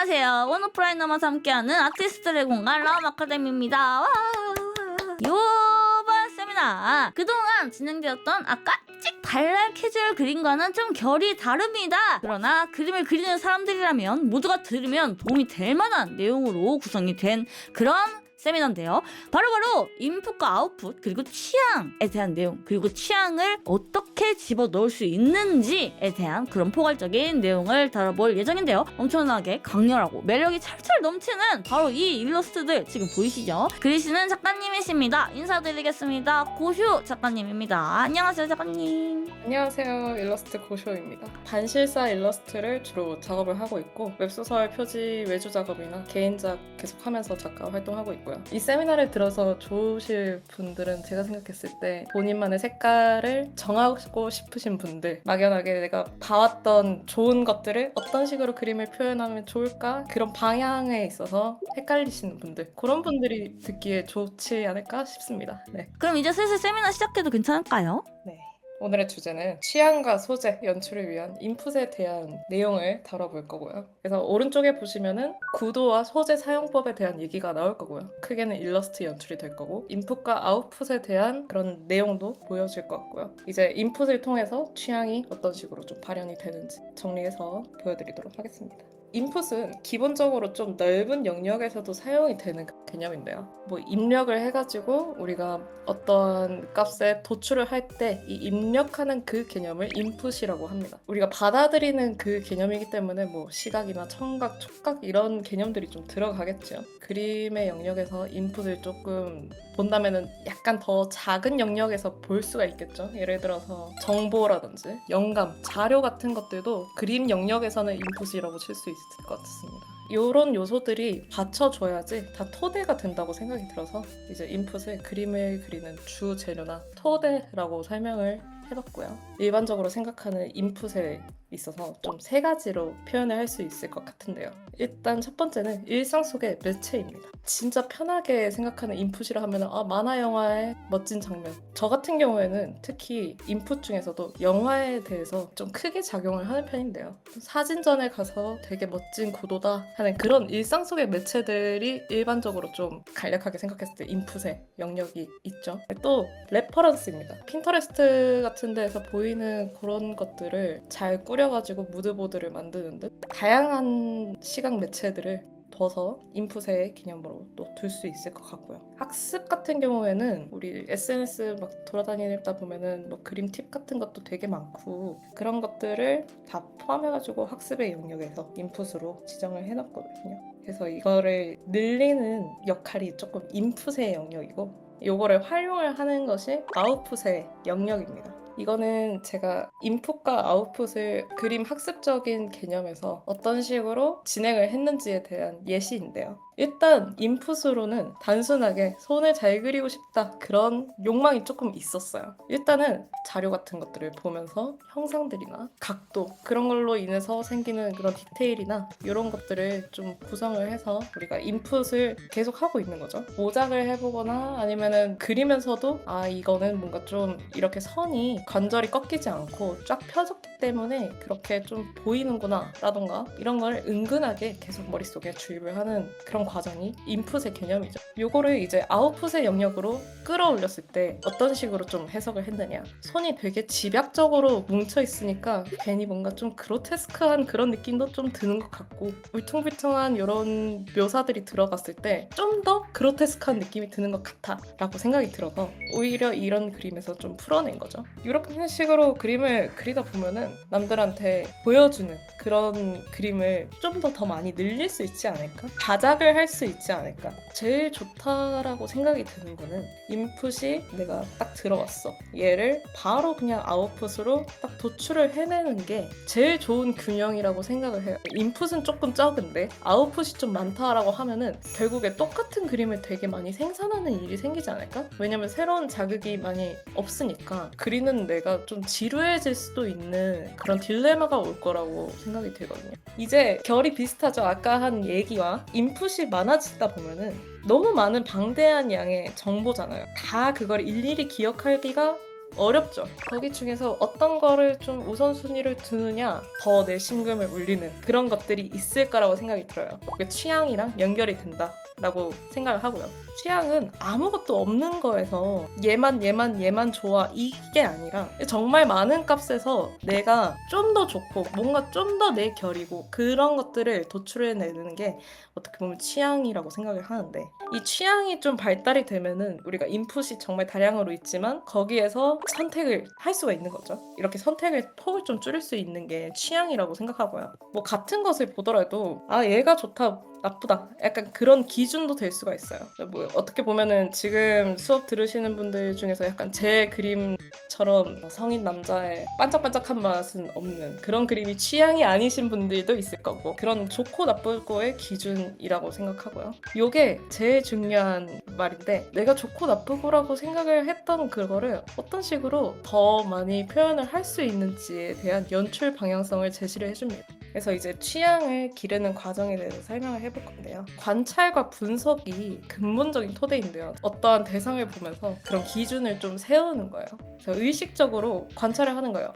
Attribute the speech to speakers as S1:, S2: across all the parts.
S1: 안녕하세요. 원오프라인너마서 함께하는 아티스트들의 공간 라움 아카데미입니다. 와! 요번 세미나 그동안 진행되었던 깜찍 발랄 캐주얼 그림과는 좀 결이 다릅니다. 그러나 그림을 그리는 사람들이라면 모두가 들으면 도움이 될 만한 내용으로 구성이 된 그런 세미나인데요. 바로바로 인풋과 아웃풋 그리고 취향에 대한 내용, 그리고 취향을 어떻게 집어넣을 수 있는지에 대한 그런 포괄적인 내용을 다뤄볼 예정인데요. 엄청나게 강렬하고 매력이 찰찰 넘치는 바로 이 일러스트들 지금 보이시죠? 그리시는 작가님이십니다. 인사드리겠습니다. 고슈 작가님입니다. 안녕하세요, 작가님.
S2: 안녕하세요. 일러스트 고쇼입니다. 반실사 일러스트를 주로 작업을 하고 있고 웹소설 표지 외주 작업이나 개인작 계속하면서 작가 활동하고 있고요. 이 세미나를 들어서 좋으실 분들은 제가 생각했을 때 본인만의 색깔을 정하고 싶으신 분들, 막연하게 내가 봐왔던 좋은 것들을 어떤 식으로 그림을 표현하면 좋을까? 그런 방향에 있어서 헷갈리시는 분들, 그런 분들이 듣기에 좋지 않을까 싶습니다. 네.
S1: 그럼 이제 슬슬 세미나 시작해도 괜찮을까요?
S2: 네. 오늘의 주제는 취향과 소재, 연출을 위한 인풋에 대한 내용을 다뤄볼 거고요. 그래서 오른쪽에 보시면은 구도와 소재 사용법에 대한 얘기가 나올 거고요. 크게는 일러스트 연출이 될 거고 인풋과 아웃풋에 대한 그런 내용도 보여질 것 같고요. 이제 인풋을 통해서 취향이 어떤 식으로 좀 발현이 되는지 정리해서 보여드리도록 하겠습니다. 인풋은 기본적으로 좀 넓은 영역에서도 사용이 되는 개념인데요. 뭐 입력을 해가지고 우리가 어떤 값에 도출을 할 때 이 입력하는 그 개념을 인풋이라고 합니다. 우리가 받아들이는 그 개념이기 때문에 뭐 시각이나 청각, 촉각 이런 개념들이 좀 들어가겠죠. 그림의 영역에서 인풋을 조금 본다면은 약간 더 작은 영역에서 볼 수가 있겠죠. 예를 들어서 정보라든지 영감, 자료 같은 것들도 그림 영역에서는 인풋이라고 칠 수 있을 것 같습니다. 이런 요소들이 받쳐줘야지 다 토대가 된다고 생각이 들어서 이제 인풋을 그림을 그리는 주 재료나 토대라고 설명을 해봤고요. 일반적으로 생각하는 인풋에 있어서 좀 세 가지로 표현을 할 수 있을 것 같은데요. 일단 첫 번째는 일상 속의 매체입니다. 진짜 편하게 생각하는 인풋이라 하면 만화 영화의 멋진 장면. 저 같은 경우에는 특히 인풋 중에서도 영화에 대해서 좀 크게 작용을 하는 편인데요. 사진전에 가서 되게 멋진 구도다 하는 그런 일상 속의 매체들이 일반적으로 좀 간략하게 생각했을 때 인풋의 영역이 있죠. 또 레퍼런스입니다. 핀터레스트 같은 데에서 보이는 그런 것들을 잘 꾸려가지고 무드보드를 만드는 듯 다양한 시각 매체들을 둬서 인풋의 개념으로 또 둘 수 있을 것 같고요. 학습 같은 경우에는 우리 SNS 막 돌아다니다 보면은 뭐 그림 팁 같은 것도 되게 많고 그런 것들을 다 포함해가지고 학습의 영역에서 인풋으로 지정을 해놨거든요. 그래서 이거를 늘리는 역할이 조금 인풋의 영역이고 요거를 활용을 하는 것이 아웃풋의 영역입니다. 이거는 제가 인풋과 아웃풋을 그림 학습적인 개념에서 어떤 식으로 진행을 했는지에 대한 예시인데요. 일단 인풋으로는 단순하게 손을 잘 그리고 싶다 그런 욕망이 조금 있었어요. 일단은 자료 같은 것들을 보면서 형상들이나 각도 그런 걸로 인해서 생기는 그런 디테일이나 이런 것들을 좀 구성을 해서 우리가 인풋을 계속 하고 있는 거죠. 모작을 해보거나 아니면은 그리면서도 이거는 뭔가 좀 이렇게 선이 관절이 꺾이지 않고 쫙 펴졌기 때문에 그렇게 좀 보이는구나 라던가 이런 걸 은근하게 계속 머릿속에 주입을 하는 그런 과정이 인풋의 개념이죠. 요거를 이제 아웃풋의 영역으로 끌어올렸을 때 어떤 식으로 좀 해석을 했느냐. 손이 되게 집약적으로 뭉쳐 있으니까 괜히 뭔가 좀 그로테스크한 그런 느낌도 좀 드는 것 같고 울퉁불퉁한 이런 묘사들이 들어갔을 때 좀 더 그로테스크한 느낌이 드는 것 같아 라고 생각이 들어서 오히려 이런 그림에서 좀 풀어낸 거죠. 이런 식으로 그림을 그리다 보면은 남들한테 보여주는 그런 그림을 좀 더 많이 늘릴 수 있지 않을까? 자작을 할 수 있지 않을까? 제일 좋다라고 생각이 드는 거는 인풋이 내가 딱 들어왔어. 얘를 바로 그냥 아웃풋으로 딱 도출을 해내는 게 제일 좋은 균형이라고 생각을 해요. 인풋은 조금 적은데 아웃풋이 좀 많다라고 하면은 결국에 똑같은 그림을 되게 많이 생산하는 일이 생기지 않을까? 왜냐면 새로운 자극이 많이 없으니까 그리는 내가 좀 지루해질 수도 있는 그런 딜레마가 올 거라고 생각이 들거든요. 이제 결이 비슷하죠. 아까 한 얘기와 인풋이 많아지다 보면은 너무 많은 방대한 양의 정보잖아요. 다 그걸 일일이 기억하기가 어렵죠. 거기 중에서 어떤 거를 좀 우선순위를 두느냐, 더 내 심금을 울리는 그런 것들이 있을 거라고 생각이 들어요. 그게 취향이랑 연결이 된다라고 생각을 하고요. 취향은 아무것도 없는 거에서 얘만 좋아 이게 아니라 정말 많은 값에서 내가 좀 더 좋고 뭔가 좀 더 내 결이고 그런 것들을 도출해내는 게 어떻게 보면 취향이라고 생각을 하는데, 이 취향이 좀 발달이 되면은 우리가 인풋이 정말 다량으로 있지만 거기에서 선택을 할 수가 있는 거죠. 이렇게 선택의 폭을 좀 줄일 수 있는 게 취향이라고 생각하고요. 뭐 같은 것을 보더라도 얘가 좋다 나쁘다 약간 그런 기준도 될 수가 있어요. 뭐 어떻게 보면은 지금 수업 들으시는 분들 중에서 약간 제 그림처럼 성인 남자의 반짝반짝한 맛은 없는 그런 그림이 취향이 아니신 분들도 있을 거고, 그런 좋고 나쁘고의 기준이라고 생각하고요. 요게 제일 중요한 말인데, 내가 좋고 나쁘고라고 생각을 했던 그거를 어떤 식으로 더 많이 표현을 할 수 있는지에 대한 연출 방향성을 제시를 해줍니다. 그래서 이제 취향을 기르는 과정에 대해서 설명을 해볼 건데요. 관찰과 분석이 근본적인 토대인데요. 어떠한 대상을 보면서 그런 기준을 좀 세우는 거예요. 그래서 의식적으로 관찰을 하는 거예요.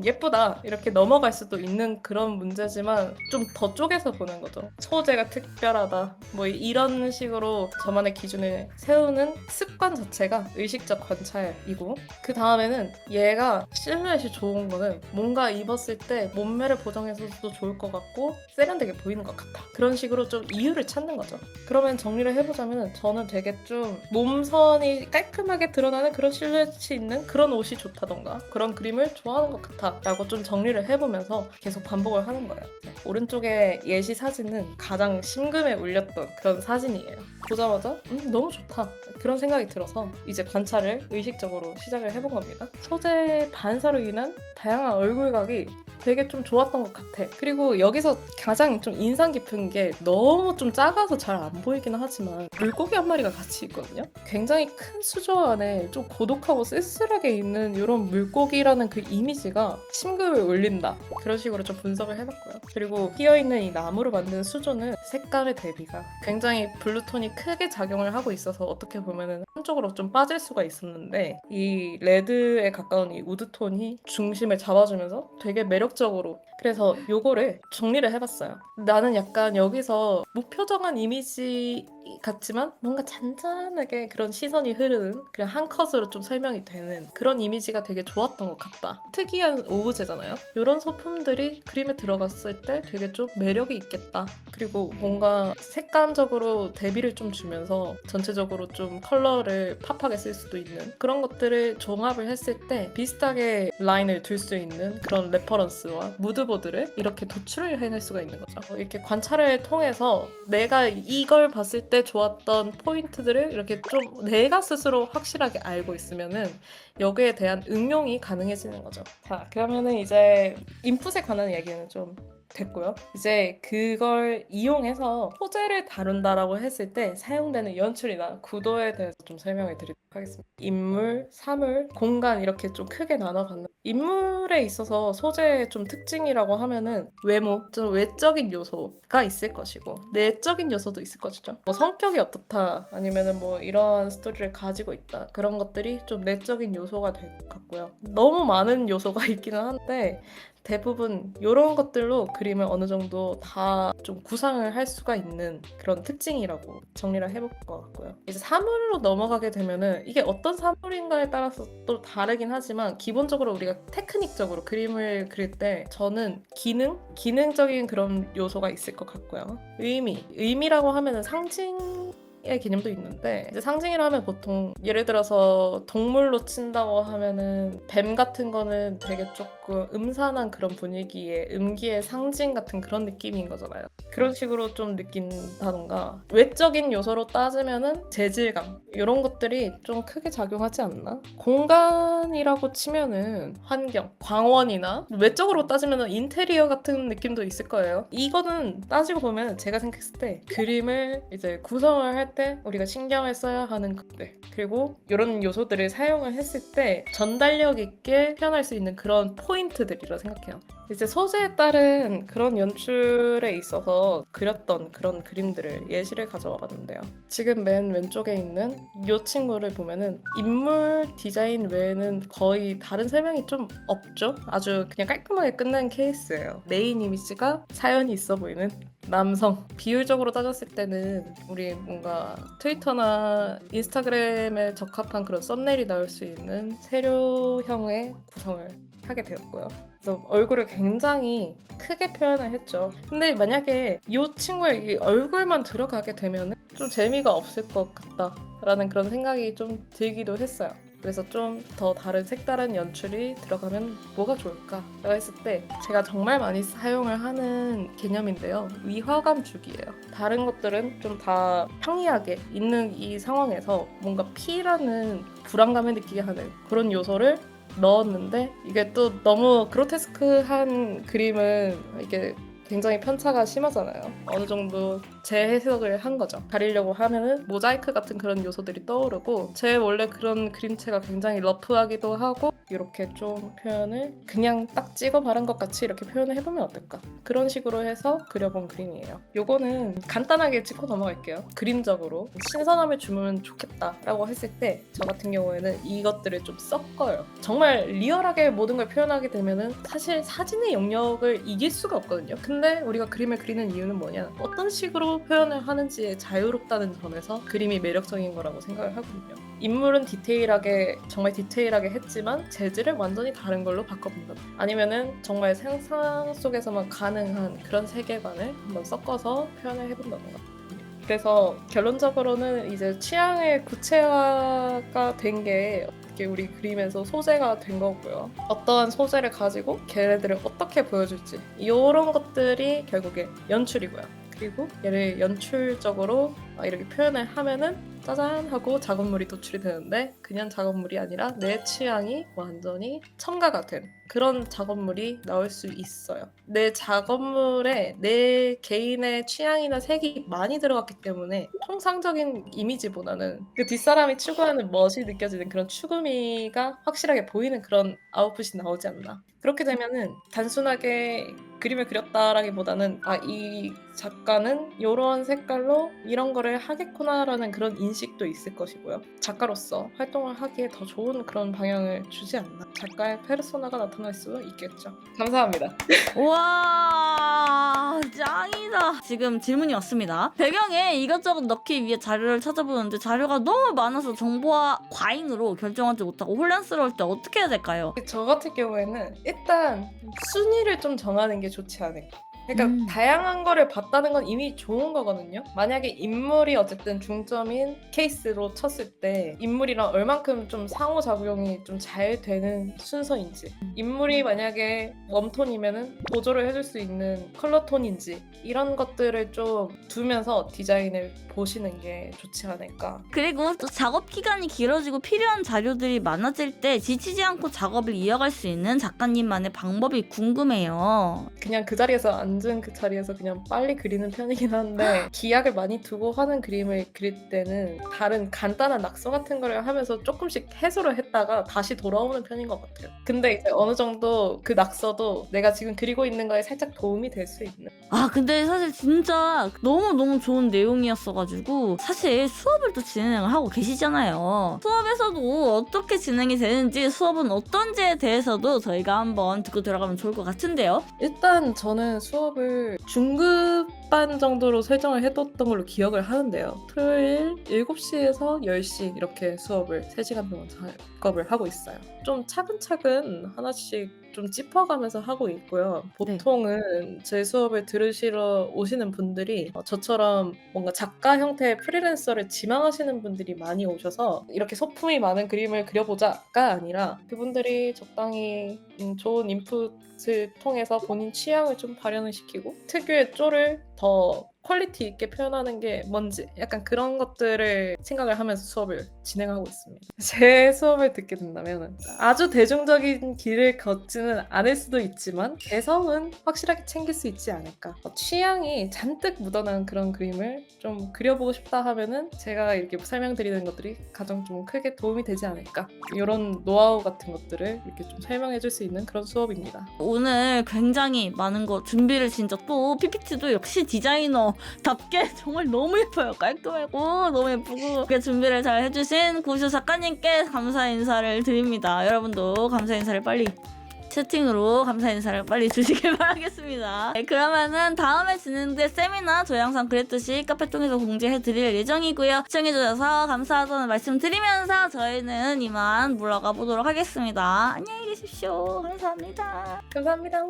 S2: 예쁘다 이렇게 넘어갈 수도 있는 그런 문제지만 좀 더 쪼개서 보는 거죠. 소재가 특별하다 뭐 이런 식으로 저만의 기준을 세우는 습관 자체가 의식적 관찰이고, 그 다음에는 얘가 실루엣이 좋은 거는 뭔가 입었을 때 몸매를 보정해서도 좋을 것 같고 세련되게 보이는 것 같아. 그런 식으로 좀 이유를 찾는 거죠. 그러면 정리를 해보자면 저는 되게 좀 몸선이 깔끔하게 드러나는 그런 실루엣이 있는 그런 옷이 좋다던가 그런 그림을 좋아하는 것 같아 라고 좀 정리를 해보면서 계속 반복을 하는 거예요. 오른쪽에 예시 사진은 가장 심금에 울렸던 그런 사진이에요. 보자마자 너무 좋다 그런 생각이 들어서 이제 관찰을 의식적으로 시작을 해본 겁니다. 소재 반사로 인한 다양한 얼굴각이 되게 좀 좋았던 것 같아. 그리고 여기서 가장 좀 인상 깊은 게 너무 좀 작아서 잘 안 보이긴 하지만 물고기 한 마리가 같이 있거든요. 굉장히 큰 수조 안에 좀 고독하고 쓸쓸하게 있는 이런 물고기라는 그 이미지가 심금을 울린다. 그런 식으로 좀 분석을 해봤고요. 그리고 끼어있는 이 나무로 만든 수조는 색깔의 대비가 굉장히 블루톤이 크게 작용을 하고 있어서 어떻게 보면은 한쪽으로 좀 빠질 수가 있었는데, 이 레드에 가까운 이 우드톤이 중심을 잡아주면서 되게 매력적으로, 그래서 요거를 정리를 해봤어요. 나는 약간 여기서 무표정한 이미지 같지만 뭔가 잔잔하게 그런 시선이 흐르는, 그냥 한 컷으로 좀 설명이 되는 그런 이미지가 되게 좋았던 것 같다. 특이한 오브제잖아요. 이런 소품들이 그림에 들어갔을 때 되게 좀 매력이 있겠다. 그리고 뭔가 색감적으로 대비를 좀 주면서 전체적으로 좀 컬러를 팝하게 쓸 수도 있는 그런 것들을 종합을 했을 때 비슷하게 라인을 둘 수 있는 그런 레퍼런스와 무드보드를 이렇게 도출을 해낼 수가 있는 거죠. 이렇게 관찰을 통해서 내가 이걸 봤을 때 좋았던 포인트들을 이렇게 좀 내가 스스로 확실하게 알고 있으면은 여기에 대한 응용이 가능해지는 거죠. 자, 그러면은 이제 인풋에 관한 얘기는 좀 됐고요. 이제 그걸 이용해서 소재를 다룬다라고 했을 때 사용되는 연출이나 구도에 대해서 좀 설명을 드리도록 하겠습니다. 인물, 사물, 공간 이렇게 좀 크게 나눠봤는데, 인물에 있어서 소재의 좀 특징이라고 하면은 외모, 좀 외적인 요소가 있을 것이고 내적인 요소도 있을 것이죠. 뭐 성격이 어떻다 아니면은 뭐 이런 스토리를 가지고 있다, 그런 것들이 좀 내적인 요소가 될 것 같고요. 너무 많은 요소가 있기는 한데 대부분 이런 것들로 그림을 어느 정도 다 좀 구상을 할 수가 있는 그런 특징이라고 정리를 해볼 것 같고요. 이제 사물로 넘어가게 되면은 이게 어떤 사물인가에 따라서 또 다르긴 하지만 기본적으로 우리가 테크닉적으로 그림을 그릴 때 저는 기능적인 그런 요소가 있을 것 같고요. 의미라고 하면은 상징의 개념도 있는데, 이제 상징이라 하면 보통 예를 들어서 동물로 친다고 하면은 뱀 같은 거는 되게 조금 음산한 그런 분위기의 음기의 상징 같은 그런 느낌인 거잖아요. 그런 식으로 좀 느낀다던가, 외적인 요소로 따지면은 재질감 이런 것들이 좀 크게 작용하지 않나? 공간이라고 치면은 환경, 광원이나 외적으로 따지면은 인테리어 같은 느낌도 있을 거예요. 이거는 따지고 보면 제가 생각했을 때 그림을 이제 구성을 할 때 우리가 신경을 써야 하는 그리고 이런 요소들을 사용을 했을 때 전달력 있게 표현할 수 있는 그런 포인트 포인트들이라 생각해요. 이제 소재에 따른 그런 연출에 있어서 그렸던 그런 그림들을 예시를 가져와 봤는데요. 지금 맨 왼쪽에 있는 이 친구를 보면은 인물 디자인 외에는 거의 다른 설명이 좀 없죠? 아주 그냥 깔끔하게 끝난 케이스예요. 메인 이미지가 사연이 있어 보이는 남성. 비율적으로 따졌을 때는 우리 뭔가 트위터나 인스타그램에 적합한 그런 썸네일이 나올 수 있는 세로형의 구성을 하게 되었고요. 그래서 얼굴을 굉장히 크게 표현을 했죠. 근데 만약에 이 친구의 이 얼굴만 들어가게 되면 좀 재미가 없을 것 같다라는 그런 생각이 좀 들기도 했어요. 그래서 좀 더 다른 색다른 연출이 들어가면 뭐가 좋을까라고 했을 때 제가 정말 많이 사용을 하는 개념인데요. 위화감 주기예요. 다른 것들은 좀 다 평이하게 있는 이 상황에서 뭔가 피라는 불안감을 느끼게 하는 그런 요소를 넣었는데 이게 또 너무 그로테스크한 그림은 이게 굉장히 편차가 심하잖아요. 어느 정도 재해석을 한 거죠. 가리려고 하면은 모자이크 같은 그런 요소들이 떠오르고 제 원래 그런 그림체가 굉장히 러프하기도 하고 이렇게 좀 표현을 그냥 딱 찍어 바른 것 같이 이렇게 표현을 해보면 어떨까? 그런 식으로 해서 그려본 그림이에요. 요거는 간단하게 짚고 넘어갈게요. 그림적으로 신선함을 주면 좋겠다라고 했을 때 저 같은 경우에는 이것들을 좀 섞어요. 정말 리얼하게 모든 걸 표현하게 되면은 사실 사진의 영역을 이길 수가 없거든요. 근데 우리가 그림을 그리는 이유는 뭐냐? 어떤 식으로 표현을 하는지에 자유롭다는 점에서 그림이 매력적인 거라고 생각을 하거든요. 인물은 디테일하게 정말 디테일하게 했지만 재질을 완전히 다른 걸로 바꿔본다. 아니면은 정말 상상 속에서만 가능한 그런 세계관을 한번 섞어서 표현을 해본다던가. 그래서 결론적으로는 이제 취향의 구체화가 된 게 이렇게 우리 그림에서 소재가 된 거고요. 어떠한 소재를 가지고 걔네들을 어떻게 보여줄지 이런 것들이 결국에 연출이고요. 그리고 얘를 연출적으로 이렇게 표현을 하면은 짜잔 하고 작업물이 도출이 되는데 그냥 작업물이 아니라 내 취향이 완전히 첨가가 된 그런 작업물이 나올 수 있어요. 내 작업물에 내 개인의 취향이나 색이 많이 들어갔기 때문에 통상적인 이미지보다는 그 뒷사람이 추구하는 멋이 느껴지는 그런 추구미가 확실하게 보이는 그런 아웃풋이 나오지 않나. 그렇게 되면은 단순하게 그림을 그렸다라기보다는 이 작가는 이런 색깔로 이런 거를 하겠구나라는 그런 인식도 있을 것이고요. 작가로서 활동을 하기에 더 좋은 그런 방향을 주지 않나. 작가의 페르소나가 나타날 수 있겠죠. 감사합니다.
S1: 와 짱이다. 지금 질문이 왔습니다. 배경에 이것저것 넣기 위해 자료를 찾아보는데 자료가 너무 많아서 정보와 과잉으로 결정하지 못하고 혼란스러울 때 어떻게 해야 될까요?
S2: 저 같은 경우에는 일단 순위를 좀 정하는 게 좋지 않을까. 그러니까 다양한 거를 봤다는 건 이미 좋은 거거든요. 만약에 인물이 어쨌든 중점인 케이스로 쳤을 때 인물이랑 얼만큼 좀 상호작용이 좀 잘 되는 순서인지, 인물이 만약에 웜톤이면은 보조를 해줄 수 있는 컬러톤인지 이런 것들을 좀 두면서 디자인을 보시는 게 좋지 않을까.
S1: 그리고 또 작업 기간이 길어지고 필요한 자료들이 많아질 때 지치지 않고 작업을 이어갈 수 있는 작가님만의 방법이 궁금해요.
S2: 그냥 그 자리에서 앉은 그 자리에서 그냥 빨리 그리는 편이긴 한데 기약을 많이 두고 하는 그림을 그릴 때는 다른 간단한 낙서 같은 거를 하면서 조금씩 해소를 했다가 다시 돌아오는 편인 것 같아요. 근데 이제 어느 정도 그 낙서도 내가 지금 그리고 있는 거에 살짝 도움이 될 수 있는.
S1: 근데 사실 진짜 너무너무 좋은 내용이었어가지고 사실 수업을 또 진행을 하고 계시잖아요. 수업에서도 어떻게 진행이 되는지 수업은 어떤지에 대해서도 저희가 한번 듣고 들어가면 좋을 것 같은데요.
S2: 일단 저는 수업을 중급반 정도로 설정을 해뒀던 걸로 기억을 하는데요. 토요일 7시에서 10시 이렇게 수업을 3시간 동안 작업을 하고 있어요. 좀 차근차근 하나씩 좀 짚어가면서 하고 있고요. 보통은 제 수업을 들으시러 오시는 분들이 저처럼 뭔가 작가 형태의 프리랜서를 지망하시는 분들이 많이 오셔서 이렇게 소품이 많은 그림을 그려보자가 아니라 그분들이 적당히 좋은 인풋을 통해서 본인 취향을 좀 발현을 시키고 특유의 쪼를 더 퀄리티 있게 표현하는 게 뭔지 약간 그런 것들을 생각을 하면서 수업을 진행하고 있습니다. 제 수업을 듣게 된다면 아주 대중적인 길을 걷지는 않을 수도 있지만 개성은 확실하게 챙길 수 있지 않을까. 취향이 잔뜩 묻어난 그런 그림을 좀 그려보고 싶다 하면은 제가 이렇게 설명드리는 것들이 가장 좀 크게 도움이 되지 않을까. 이런 노하우 같은 것들을 이렇게 좀 설명해 줄 수 있는 그런 수업입니다.
S1: 오늘 굉장히 많은 거 준비를 진짜 또 PPT도 역시 디자이너답게 정말 너무 예뻐요. 깔끔하고 너무 예쁘고 이렇게 준비를 잘 해주신 고시호 작가님께 감사 인사를 드립니다. 여러분도 감사 인사를 빨리 채팅으로 감사 인사를 빨리 주시길 바라겠습니다. 네, 그러면은 다음에 진행될 세미나 저희 항상 그랬듯이 카페 통해서 공지해드릴 예정이고요. 시청해주셔서 감사하다는 말씀 드리면서 저희는 이만 물러가 보도록 하겠습니다. 안녕히 계십시오. 감사합니다.
S2: 감사합니다.